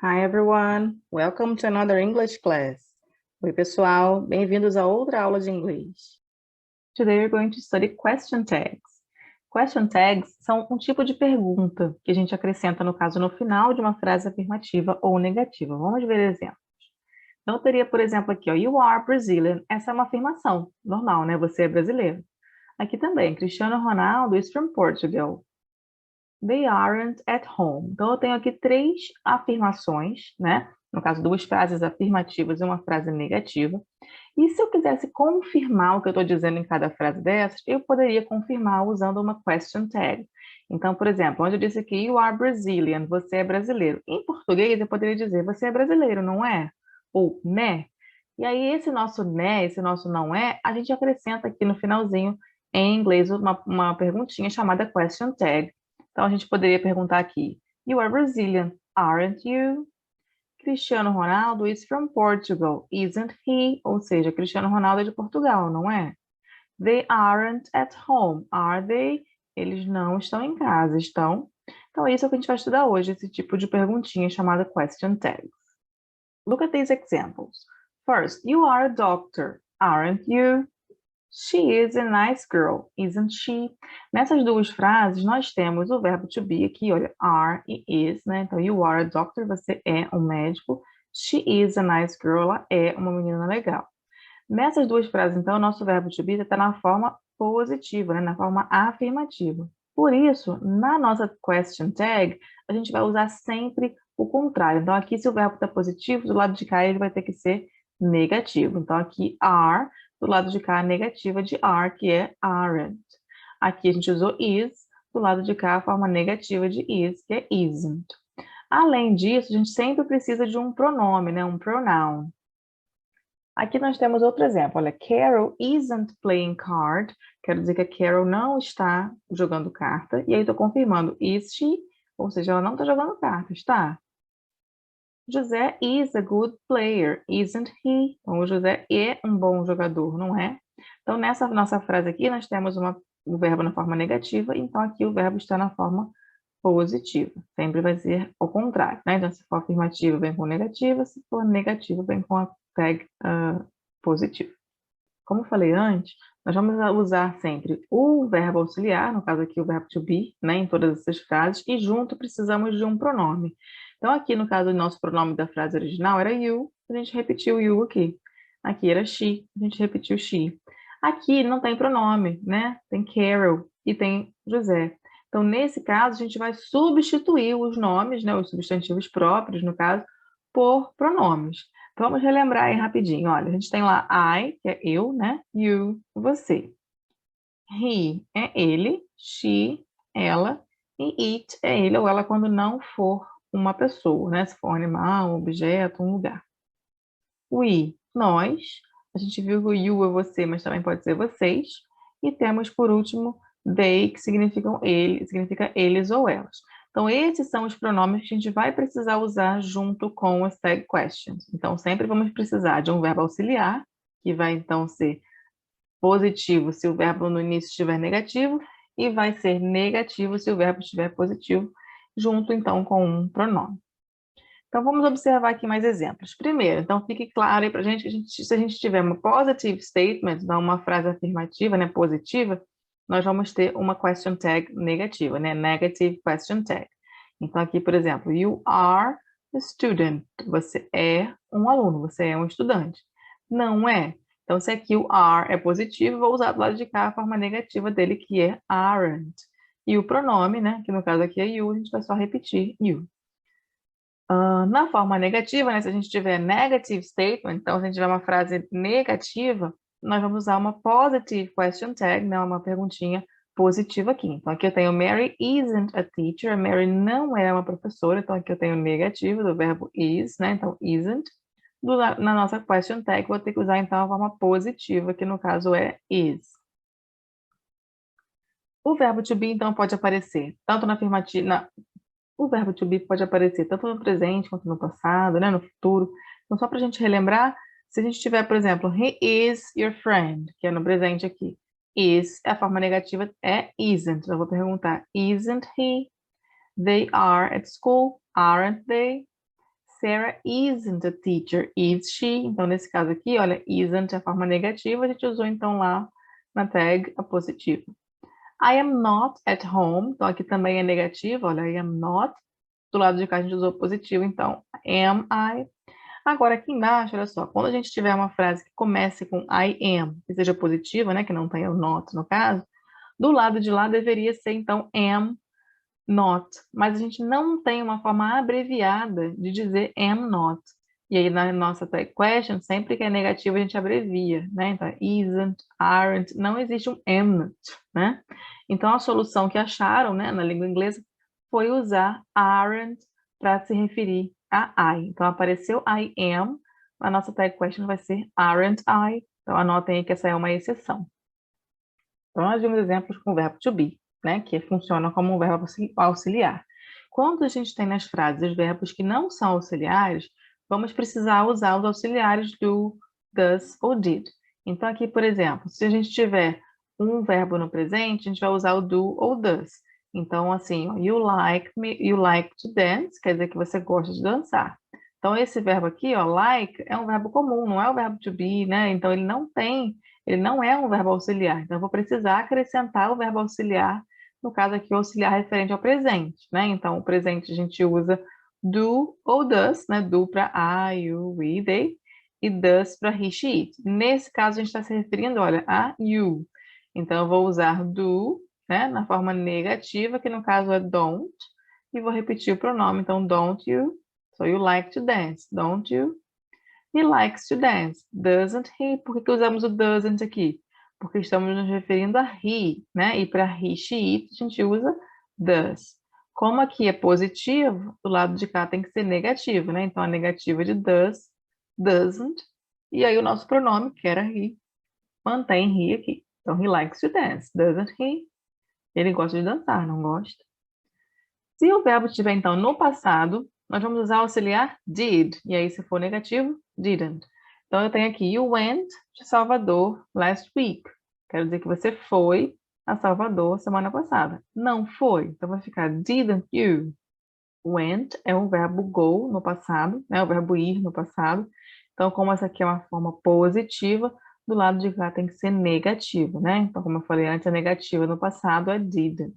Hi everyone, welcome to another English class. Oi pessoal, bem-vindos a outra aula de inglês. Today we're going to study question tags. Question tags são um tipo de pergunta que a gente acrescenta, no caso, no final de uma frase afirmativa ou negativa. Vamos ver exemplos. Então, eu teria, por exemplo, aqui, ó, You are Brazilian. Essa é uma afirmação normal, né? Você é brasileiro. Aqui também, Cristiano Ronaldo is from Portugal. They aren't at home. Então, eu tenho aqui três afirmações, né? No caso, duas frases afirmativas e uma frase negativa. E se eu quisesse confirmar o que eu estou dizendo em cada frase dessas, eu poderia confirmar usando uma question tag. Então, por exemplo, onde eu disse aqui, you are Brazilian, você é brasileiro. Em português, eu poderia dizer, você é brasileiro, não é? Ou, né? E aí, esse nosso né, esse nosso não é, a gente acrescenta aqui no finalzinho, em inglês, uma perguntinha chamada question tag. Então, a gente poderia perguntar aqui, you are Brazilian, aren't you? Cristiano Ronaldo is from Portugal, isn't he? Ou seja, Cristiano Ronaldo é de Portugal, não é? They aren't at home, are they? Eles não estão em casa, estão? Então, é isso que a gente vai estudar hoje, esse tipo de perguntinha chamada question tags. Look at these examples. First, you are a doctor, aren't you? She is a nice girl, isn't she? Nessas duas frases, nós temos o verbo to be aqui, olha, are e is, né? Então, you are a doctor, você é um médico. She is a nice girl, ela é uma menina legal. Nessas duas frases, então, o nosso verbo to be está na forma positiva, né? Na forma afirmativa. Por isso, na nossa question tag, a gente vai usar sempre o contrário. Então, aqui, se o verbo está positivo, do lado de cá ele vai ter que ser negativo. Então, aqui, are, do lado de cá, a negativa de are, que é aren't. Aqui a gente usou is, do lado de cá, a forma negativa de is, que é isn't. Além disso, a gente sempre precisa de um pronome, né? Um pronoun. Aqui nós temos outro exemplo. Olha, Carol isn't playing card. Quero dizer que a Carol não está jogando carta. E aí estou confirmando, is she? Ou seja, ela não está jogando carta, está? José is a good player, isn't he? Então, o José é um bom jogador, não é? Então, nessa nossa frase aqui, nós temos o verbo na forma negativa, então aqui o verbo está na forma positiva. Sempre vai ser o contrário, né? Então, se for afirmativo, vem com negativa, se for negativo, vem com a tag positivo. Como eu falei antes, nós vamos usar sempre o verbo auxiliar, no caso aqui o verbo to be, né, em todas essas frases, e junto precisamos de um pronome. Então, aqui no caso, o nosso pronome da frase original era you, a gente repetiu you aqui. Aqui era she, a gente repetiu she. Aqui não tem pronome, né? Tem Carol e tem José. Então, nesse caso, a gente vai substituir os nomes, né, os substantivos próprios, no caso, por pronomes. Vamos relembrar aí rapidinho. Olha, a gente tem lá I, que é eu, né? You, você. He é ele, she, ela, e it é ele ou ela quando não for uma pessoa, né? Se for um animal, um objeto, um lugar. We, nós. A gente viu que o you é você, mas também pode ser vocês. E temos, por último, they, que significa eles ou elas. Então, esses são os pronomes que a gente vai precisar usar junto com as tag questions. Então, sempre vamos precisar de um verbo auxiliar, que vai, então, ser positivo se o verbo no início estiver negativo, e vai ser negativo se o verbo estiver positivo, junto, então, com um pronome. Então, vamos observar aqui mais exemplos. Primeiro, então, fique claro aí para a gente que se a gente tiver uma positive statement, então uma frase afirmativa, né, positiva, nós vamos ter uma question tag negativa, né, negative question tag. Então, aqui, por exemplo, you are a student. Você é um aluno, você é um estudante. Não é? Então, se aqui o are é positivo, vou usar do lado de cá a forma negativa dele, que é aren't. E o pronome, né, que no caso aqui é you, a gente vai só repetir you. Na forma negativa, né, se a gente tiver negative statement, então se a gente tiver uma frase negativa, nós vamos usar uma positive question tag, né, uma perguntinha positiva aqui. Então aqui eu tenho Mary isn't a teacher, Mary não é uma professora, então aqui eu tenho negativo do verbo is, né, então isn't. Na nossa question tag, vou ter que usar então a forma positiva, que no caso é is. O verbo to be, então, pode aparecer tanto na afirmativa, o verbo to be pode aparecer tanto no presente quanto no passado, né, no futuro. Então, só para a gente relembrar, se a gente tiver, por exemplo, he is your friend, que é no presente aqui. Is, a forma negativa é isn't. Então, eu vou perguntar, isn't he? They are at school, aren't they? Sarah isn't a teacher, is she? Então, nesse caso aqui, olha, isn't é a forma negativa, a gente usou então lá na tag a positiva. I am not at home, então aqui também é negativa, olha, I am not. Do lado de cá a gente usou positivo, então, am I? Agora aqui embaixo, olha só, quando a gente tiver uma frase que comece com I am, que seja positiva, né, que não tenha o not no caso, do lado de lá deveria ser então am not, mas a gente não tem uma forma abreviada de dizer am not. E aí na nossa tag question, sempre que é negativo a gente abrevia, né? Então, isn't, aren't, não existe um am not, né? Então a solução que acharam, né, na língua inglesa foi usar aren't para se referir a I. Então apareceu I am, a nossa tag question vai ser aren't I. Então anotem aí que essa é uma exceção. Então nós vimos exemplos com o verbo to be, né, que funciona como um verbo auxiliar. Quando a gente tem nas frases os verbos que não são auxiliares, vamos precisar usar os auxiliares do, does ou did. Então aqui, por exemplo, se a gente tiver um verbo no presente, a gente vai usar o do ou does. Então assim, you like to dance, quer dizer que você gosta de dançar. Então esse verbo aqui, ó, like, é um verbo comum, não é o verbo to be, né? Então ele não é um verbo auxiliar, então eu vou precisar acrescentar o verbo auxiliar, no caso aqui o auxiliar referente ao presente, né? Então o presente a gente usa do ou does, né? Do para I, you, we, they, e does para he, she, it. Nesse caso a gente está se referindo, olha, a you. Então eu vou usar do, né? Na forma negativa, que no caso é don't, e vou repetir o pronome, então don't you, so you like to dance, don't you? He likes to dance. Doesn't he? Por que usamos o doesn't aqui? Porque estamos nos referindo a he, né? E para he, she, it, a gente usa does. Como aqui é positivo, do lado de cá tem que ser negativo, né? Então a negativa de does, doesn't. E aí o nosso pronome, que era he, mantém he aqui. Então he likes to dance, doesn't he? Ele gosta de dançar, não gosta? Se o verbo estiver, então, no passado, nós vamos usar o auxiliar did. E aí, se for negativo, didn't. Então, eu tenho aqui, you went to Salvador last week. Quero dizer que você foi a Salvador semana passada. Não foi. Então, vai ficar didn't you. Went é um verbo go no passado, né? O verbo ir no passado. Então, como essa aqui é uma forma positiva, do lado de cá tem que ser negativo, né? Então, como eu falei antes, a negativa no passado é didn't.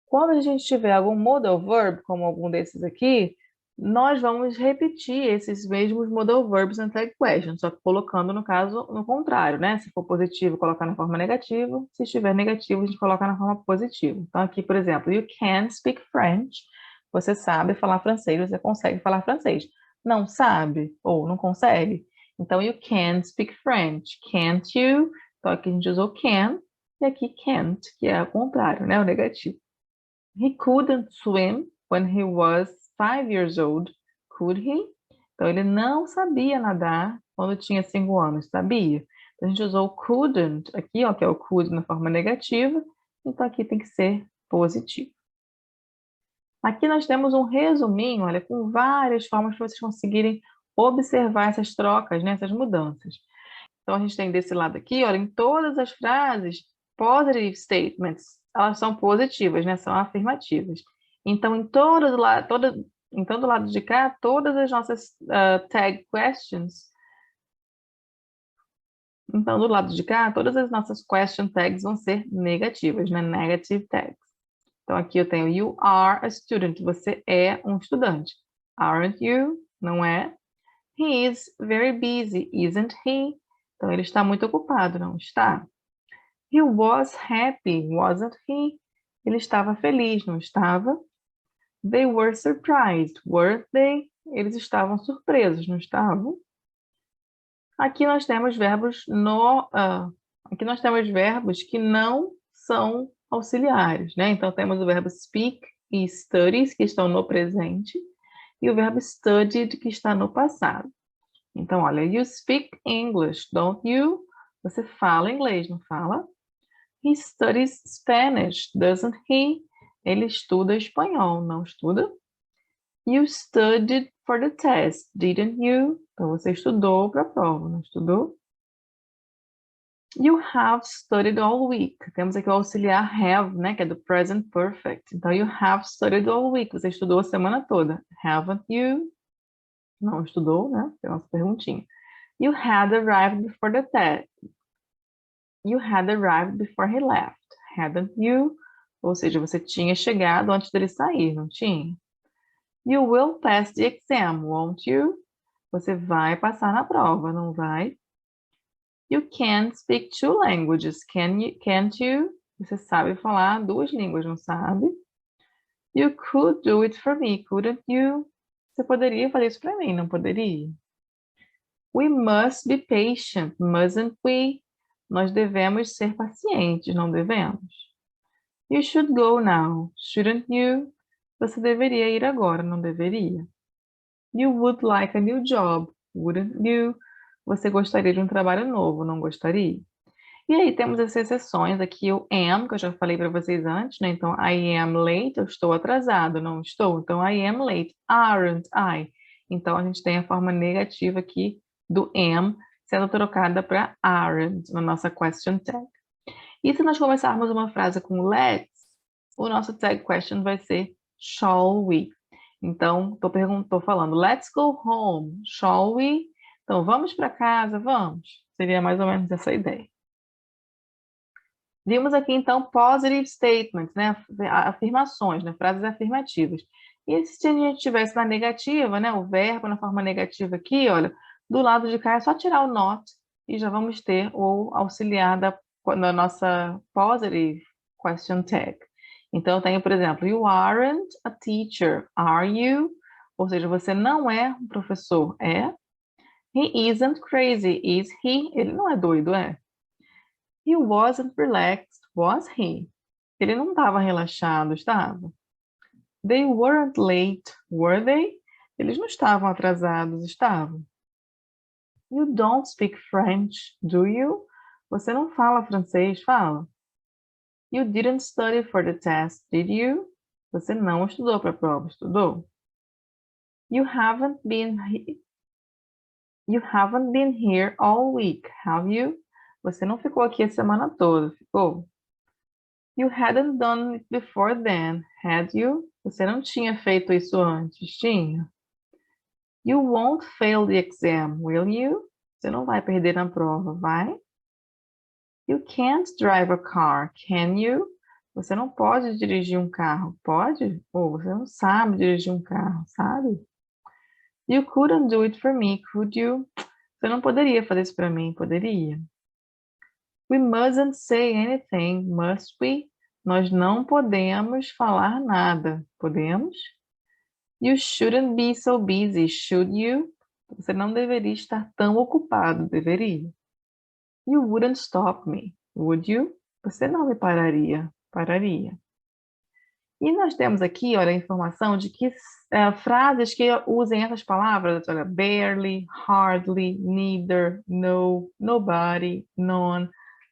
Quando a gente tiver algum modal verb, como algum desses aqui, nós vamos repetir esses mesmos modal verbs na tag question, só que colocando, no caso, no contrário, né? Se for positivo, colocar na forma negativa. Se estiver negativo, a gente coloca na forma positiva. Então, aqui, por exemplo, you can speak French. Você sabe falar francês, você consegue falar francês. Não sabe ou não consegue? Então, you can speak French. Can't you? Então, aqui a gente usou can e aqui can't, que é o contrário, né? O negativo. He couldn't swim when he was 5 years old, could he? Então, ele não sabia nadar quando tinha 5 anos, sabia? Então, a gente usou couldn't aqui, ó, que é o could na forma negativa, então aqui tem que ser positivo. Aqui nós temos um resuminho, olha, com várias formas para vocês conseguirem observar essas trocas, né, essas mudanças. Então, a gente tem desse lado aqui, olha, em todas as frases, positive statements, elas são positivas, né? São afirmativas. Então, em todo lado de cá, todas as nossas tag questions. Então, do lado de cá, todas as nossas question tags vão ser negativas, né? Negative tags. Então, aqui eu tenho you are a student. Você é um estudante. Aren't you? Não é? He is very busy, isn't he? Então, ele está muito ocupado, não está? He was happy, wasn't he? Ele estava feliz, não estava? They were surprised, weren't they? Eles estavam surpresos, não estavam? Aqui nós temos verbos aqui nós temos verbos que não são auxiliares, né? Então temos o verbo speak e studies, que estão no presente, e o verbo studied, que está no passado. Então, olha, you speak English, don't you? Você fala inglês, não fala? He studies Spanish, doesn't he? Ele estuda espanhol, não estuda? You studied for the test, didn't you? Então, você estudou para a prova, não estudou? You have studied all week. Temos aqui o auxiliar have, né, que é do present perfect. Então, you have studied all week. Você estudou a semana toda. Haven't you? Não estudou, né? Tem a nossa perguntinha. You had arrived before the test. You had arrived before he left. Hadn't you? Ou seja, você tinha chegado antes dele sair, não tinha? You will pass the exam, won't you? Você vai passar na prova, não vai? You can speak two languages, can't you? Você sabe falar duas línguas, não sabe? You could do it for me, couldn't you? Você poderia fazer isso para mim, não poderia? We must be patient, mustn't we? Nós devemos ser pacientes, não devemos? You should go now, shouldn't you? Você deveria ir agora, não deveria? You would like a new job, wouldn't you? Você gostaria de um trabalho novo, não gostaria? E aí temos as exceções aqui, o am, que eu já falei para vocês antes, né? Então, I am late, eu estou atrasado, não estou. Então, I am late, aren't I? Então, a gente tem a forma negativa aqui do am sendo trocada para aren't na nossa question tag. E se nós começarmos uma frase com let's, o nosso tag question vai ser shall we? Então, tô falando, let's go home, shall we? Então, vamos para casa, vamos. Seria mais ou menos essa ideia. Vimos aqui, então, positive statements, né? Afirmações, né? Frases afirmativas. E se a gente tivesse na negativa, né? O verbo na forma negativa aqui, olha, do lado de cá é só tirar o not e já vamos ter o auxiliar da nossa positive question tag. Então, eu tenho, por exemplo, you aren't a teacher, are you? Ou seja, você não é um professor, é? He isn't crazy, is he? Ele não é doido, é? He wasn't relaxed, was he? Ele não estava relaxado, estava? They weren't late, were they? Eles não estavam atrasados, estavam? You don't speak French, do you? Você não fala francês, fala? You didn't study for the test, did you? Você não estudou para a prova, estudou? You haven't been here all week, have you? Você não ficou aqui a semana toda, ficou? You hadn't done it before then, had you? Você não tinha feito isso antes, tinha? You won't fail the exam, will you? Você não vai perder na prova, vai? You can't drive a car, can you? Você não pode dirigir um carro, pode? Ou você não sabe dirigir um carro, sabe? You couldn't do it for me, could you? Você não poderia fazer isso para mim, poderia? We mustn't say anything, must we? Nós não podemos falar nada, podemos? You shouldn't be so busy, should you? Você não deveria estar tão ocupado, deveria? You wouldn't stop me, would you? Você não me pararia, pararia. E nós temos aqui, olha, a informação de que frases que usem essas palavras, olha, barely, hardly, neither, no, nobody, none,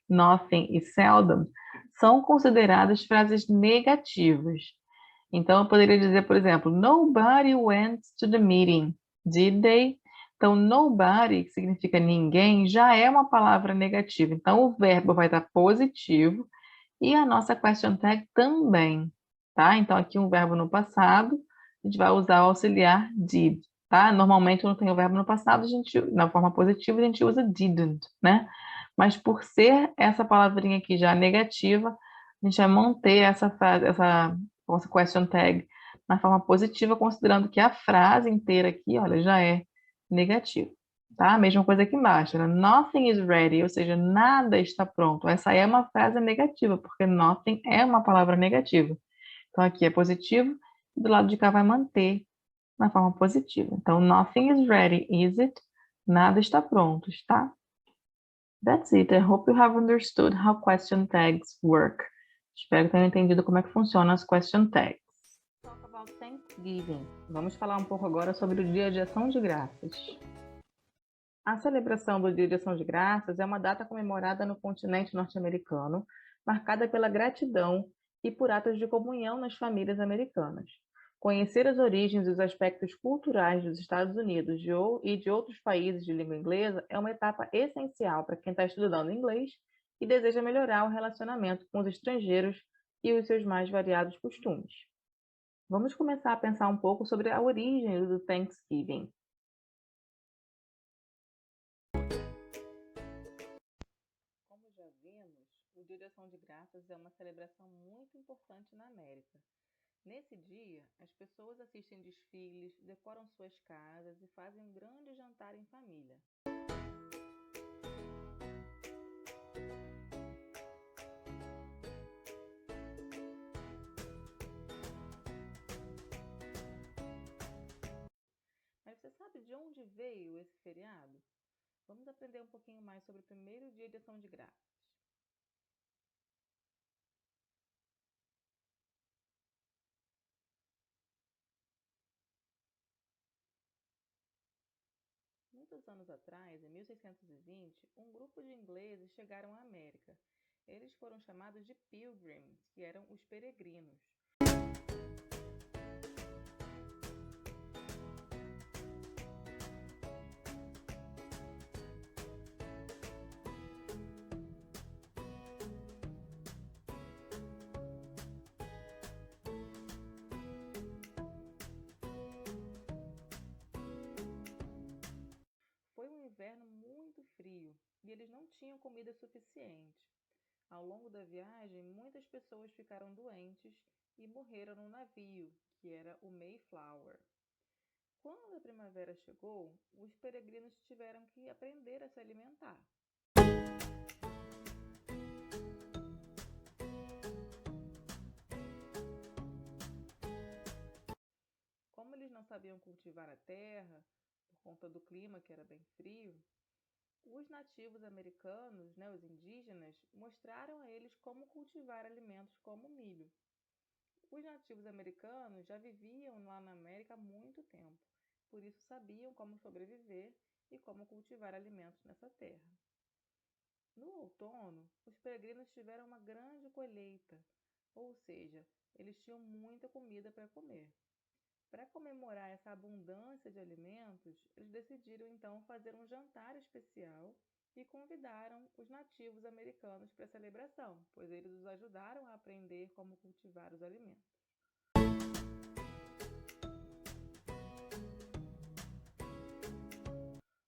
nothing e seldom, são consideradas frases negativas. Então, eu poderia dizer, por exemplo, nobody went to the meeting, did they? Então, nobody, que significa ninguém, já é uma palavra negativa. Então, o verbo vai estar positivo e a nossa question tag também, tá? Então, aqui um verbo no passado, a gente vai usar o auxiliar did, tá? Normalmente, quando tem o verbo no passado, na forma positiva, a gente usa didn't, né? Mas por ser essa palavrinha aqui já negativa, a gente vai manter essa nossa question tag na forma positiva, considerando que a frase inteira aqui, olha, já é negativa, tá? Mesma coisa aqui embaixo, né? Nothing is ready, ou seja, nada está pronto. Essa é uma frase negativa, porque nothing é uma palavra negativa. Então, aqui é positivo, e do lado de cá vai manter na forma positiva. Então, nothing is ready, is it? Nada está pronto, está? That's it. I hope you have understood how question tags work. Espero que tenham entendido como é que funcionam as question tags. Talk about Thanksgiving. Vamos falar um pouco agora sobre o Dia de Ação de Graças. A celebração do Dia de Ação de Graças é uma data comemorada no continente norte-americano, marcada pela gratidão e por atos de comunhão nas famílias americanas. Conhecer as origens e os aspectos culturais dos Estados Unidos e de outros países de língua inglesa é uma etapa essencial para quem está estudando inglês e deseja melhorar o relacionamento com os estrangeiros e os seus mais variados costumes. Vamos começar a pensar um pouco sobre a origem do Thanksgiving. Como já vimos, o Dia de Ação de Graças é uma celebração muito importante na América. Nesse dia, as pessoas assistem desfiles, decoram suas casas e fazem um grande jantar em família. Mas você sabe de onde veio esse feriado? Vamos aprender um pouquinho mais sobre o primeiro dia de Ação de Graças. Muitos anos atrás, em 1620, um grupo de ingleses chegaram à América. Eles foram chamados de Pilgrims, que eram os peregrinos. Foi um inverno muito frio e eles não tinham comida suficiente. Ao longo da viagem, muitas pessoas ficaram doentes e morreram no navio, que era o Mayflower. Quando a primavera chegou, os peregrinos tiveram que aprender a se alimentar. Como eles não sabiam cultivar a terra, por conta do clima que era bem frio, os nativos americanos, os indígenas, mostraram a eles como cultivar alimentos como milho. Os nativos americanos já viviam lá na América há muito tempo, por isso sabiam como sobreviver e como cultivar alimentos nessa terra. No outono, os peregrinos tiveram uma grande colheita, ou seja, eles tinham muita comida para comer. Para comemorar essa abundância de alimentos, eles decidiram então fazer um jantar especial e convidaram os nativos americanos para a celebração, pois eles os ajudaram a aprender como cultivar os alimentos.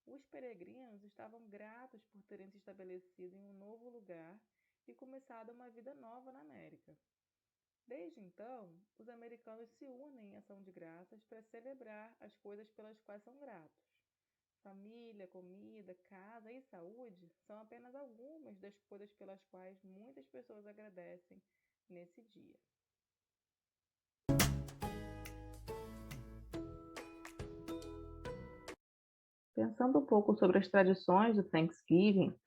Os peregrinos estavam gratos por terem se estabelecido em um novo lugar e começado uma vida nova na América. Desde então, os americanos se unem em ação de graças para celebrar as coisas pelas quais são gratos. Família, comida, casa e saúde são apenas algumas das coisas pelas quais muitas pessoas agradecem nesse dia. Pensando um pouco sobre as tradições do Thanksgiving,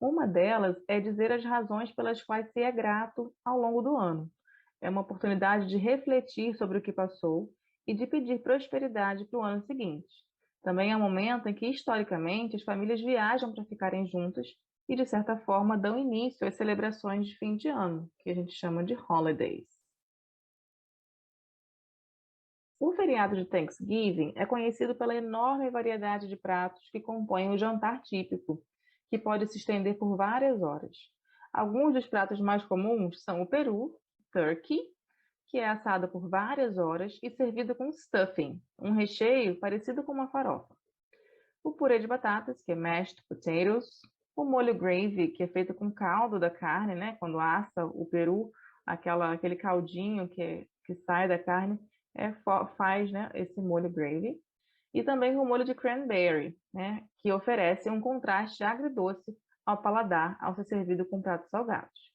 uma delas é dizer as razões pelas quais se é grato ao longo do ano. É uma oportunidade de refletir sobre o que passou e de pedir prosperidade para o ano seguinte. Também é um momento em que, historicamente, as famílias viajam para ficarem juntas e, de certa forma, dão início às celebrações de fim de ano, que a gente chama de holidays. O feriado de Thanksgiving é conhecido pela enorme variedade de pratos que compõem o jantar típico, que pode se estender por várias horas. Alguns dos pratos mais comuns são o peru, turkey, que é assado por várias horas e servido com stuffing, um recheio parecido com uma farofa. O purê de batatas, que é mashed potatoes, o molho gravy, que é feito com caldo da carne, quando assa o peru, aquele caldinho que sai da carne, faz, esse molho gravy. E também o molho de cranberry, que oferece um contraste agridoce ao paladar ao ser servido com pratos salgados.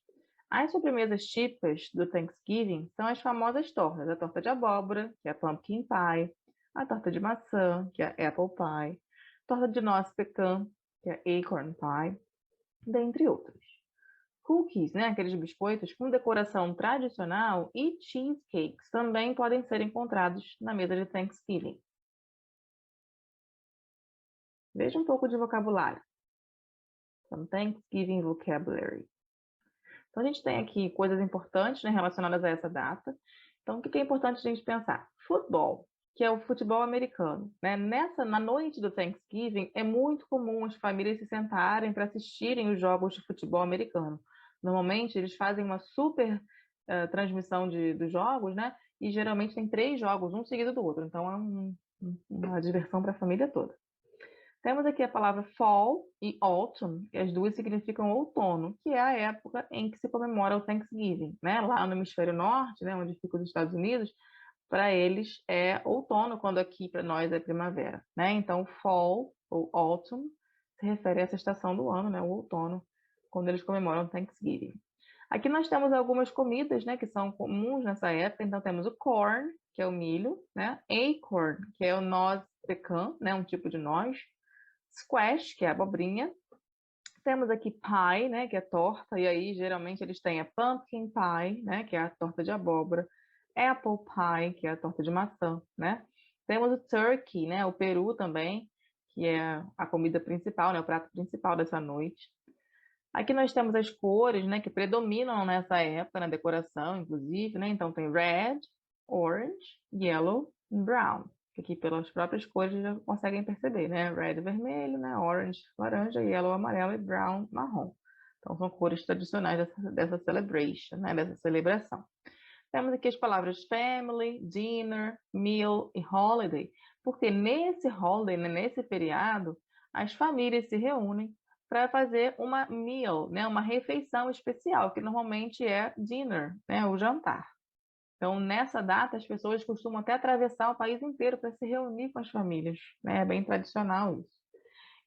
As sobremesas típicas do Thanksgiving são as famosas tortas, a torta de abóbora, que é a pumpkin pie, a torta de maçã, que é a apple pie, torta de noz pecan, que é acorn pie, dentre outros. Cookies, aqueles biscoitos com decoração tradicional, e cheesecakes também podem ser encontrados na mesa de Thanksgiving. Veja um pouco de vocabulário. Some Thanksgiving vocabulary. Então, a gente tem aqui coisas importantes, relacionadas a essa data. Então, o que é importante a gente pensar? Futebol. que é o futebol americano, né? Na noite do Thanksgiving, é muito comum as famílias se sentarem para assistirem os jogos de futebol americano. Normalmente, eles fazem uma super transmissão dos jogos, né? E geralmente tem 3 jogos, um seguido do outro. Então, é uma diversão para a família toda. Temos aqui a palavra fall e autumn, e as duas significam outono, que é a época em que se comemora o Thanksgiving, né? Lá no hemisfério norte, né, onde fica os Estados Unidos, para eles é outono, quando aqui para nós é primavera, né? Então, fall ou autumn se refere a essa estação do ano, né? O outono, quando eles comemoram o Thanksgiving. Aqui nós temos algumas comidas, né, que são comuns nessa época. Então, temos o corn, que é o milho, né? Acorn, que é o noz pecan, né? Um tipo de noz. Squash, que é a abobrinha. Temos aqui pie, né, que é torta, e aí geralmente eles têm a pumpkin pie, né, que é a torta de abóbora, apple pie, que é a torta de maçã, né? Temos o turkey, né, o peru também, que é a comida principal, né, o prato principal dessa noite. Aqui nós temos as cores, né, que predominam nessa época na decoração, inclusive, né? Então tem red, orange, yellow e brown. Que aqui pelas próprias cores já conseguem perceber, né? Red vermelho, né? Orange laranja, yellow amarelo e brown marrom. Então são cores tradicionais dessa celebration, né? Dessa celebração. Temos aqui as palavras family, dinner, meal e holiday, porque nesse holiday, né, nesse feriado, as famílias se reúnem para fazer uma meal, né, uma refeição especial, que normalmente é dinner, né, o jantar. Então, nessa data, as pessoas costumam até atravessar o país inteiro para se reunir com as famílias, né? É bem tradicional isso.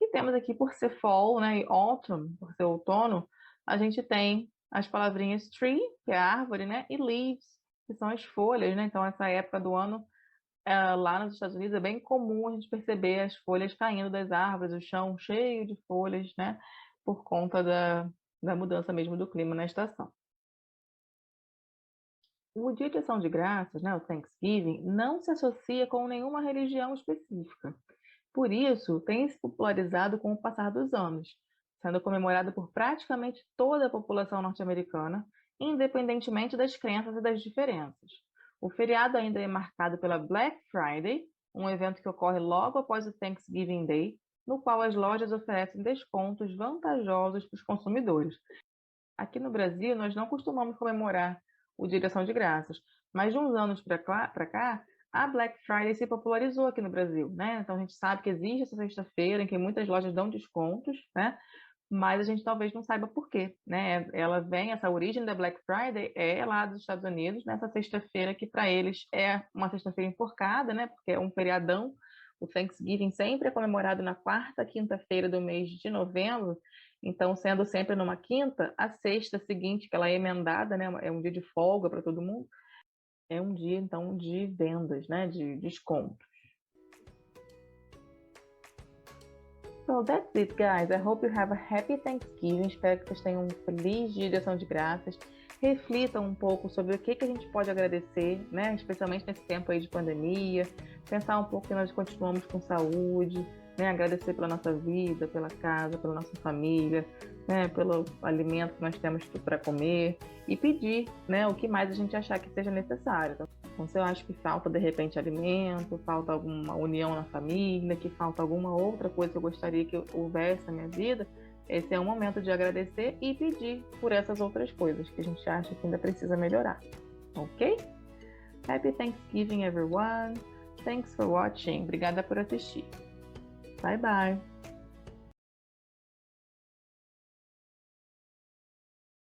E temos aqui, por ser fall, né, e autumn, por ser outono, a gente tem as palavrinhas tree, que é a árvore, né, e leaves, que são as folhas, né? Então, essa época do ano, lá nos Estados Unidos, é bem comum a gente perceber as folhas caindo das árvores, o chão cheio de folhas, né, por conta da mudança mesmo do clima na estação. O Dia de Ação de Graças, né, o Thanksgiving, não se associa com nenhuma religião específica. Por isso, tem se popularizado com o passar dos anos, sendo comemorado por praticamente toda a população norte-americana, independentemente das crenças e das diferenças. O feriado ainda é marcado pela Black Friday, um evento que ocorre logo após o Thanksgiving Day, no qual as lojas oferecem descontos vantajosos para os consumidores. Aqui no Brasil, nós não costumamos comemorar o Dia de Ação de Graças, mas de uns anos para cá, a Black Friday se popularizou aqui no Brasil, né? Então a gente sabe que existe essa sexta-feira em que muitas lojas dão descontos, né? Mas a gente talvez não saiba por quê, né? Ela vem, essa origem da Black Friday é lá dos Estados Unidos, nessa sexta-feira que para eles é uma sexta-feira enforcada, né? Porque é um feriadão. O Thanksgiving sempre é comemorado na quarta quinta-feira do mês de novembro, então, sendo sempre numa quinta, a sexta seguinte, que ela é emendada, né? É um dia de folga para todo mundo, é um dia, então, de vendas, né? De desconto. So that's it, guys. I hope you have a happy Thanksgiving. Espero que vocês tenham um feliz Dia de Ação de Graças. Reflitam um pouco sobre o que a gente pode agradecer, né? Especialmente nesse tempo aí de pandemia. Pensar um pouco que nós continuamos com saúde, né? Agradecer pela nossa vida, pela casa, pela nossa família, né? Pelo alimento que nós temos para comer e pedir, né? O que mais a gente achar que seja necessário. Então, se eu acho que falta, de repente, alimento, falta alguma união na família, que falta alguma outra coisa que eu gostaria que houvesse na minha vida, esse é um momento de agradecer e pedir por essas outras coisas que a gente acha que ainda precisa melhorar. Ok? Happy Thanksgiving, everyone! Thanks for watching. Obrigada por assistir. Bye, bye!